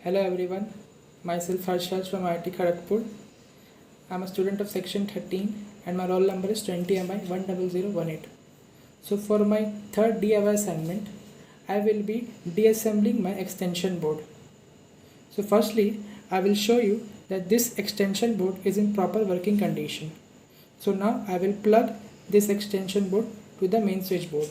Hello everyone, myself Harshaj from IIT Kharagpur. I am a student of section 13 and my roll number is 20MI10018. So for my third DIY assignment, I will be deassembling my extension board. So firstly, I will show you that this extension board is in proper working condition. So now I will plug this extension board to the main switchboard.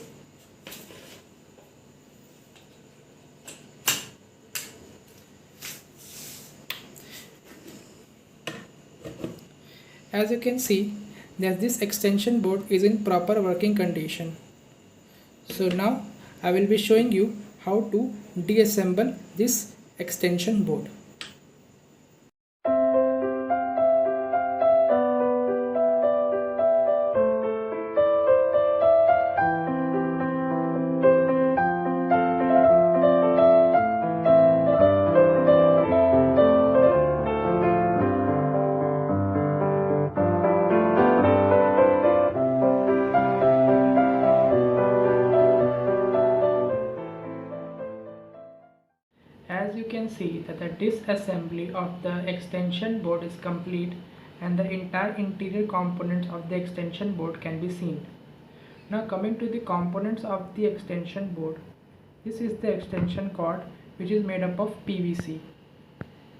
As you can see that this extension board is in proper working condition. So now I will be showing you how to deassemble this extension board. As you can see that the disassembly of the extension board is complete and the entire interior components of the extension board can be seen. Now coming to the components of the extension board, this is the extension cord which is made up of PVC.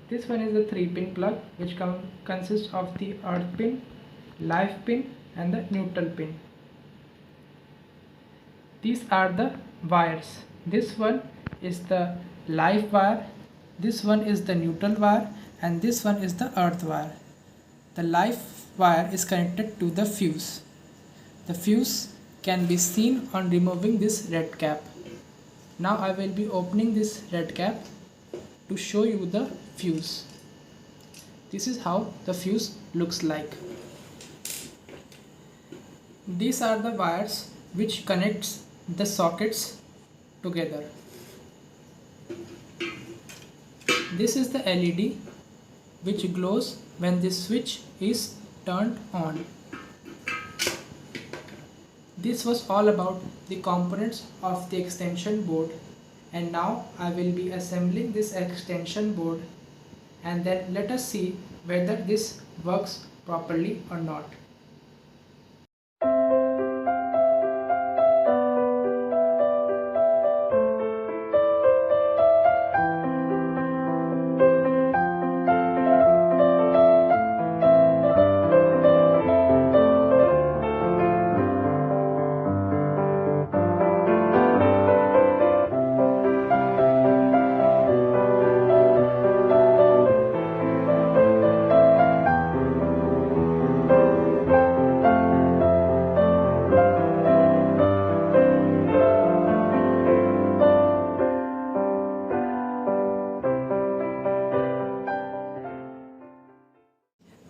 This one is the 3-pin plug which consists of the earth pin, live pin and the neutral pin. These are the wires. This one is the live wire, this one is the neutral wire and this one is the earth wire. The live wire is connected to the fuse. The fuse can be seen on removing this red cap. Now I will be opening this red cap to show you the fuse. This is how the fuse looks like. These are the wires which connects the sockets together. This is the LED which glows when this switch is turned on. This was all about the components of the extension board, and now I will be assembling this extension board and then let us see whether this works properly or not.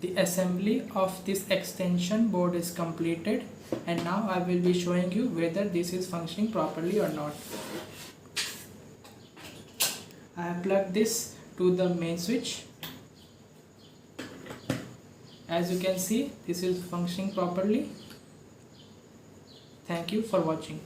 The assembly of this extension board is completed and now I will be showing you whether this is functioning properly or not. I have plugged this to the main switch. As you can see, this is functioning properly. Thank you for watching.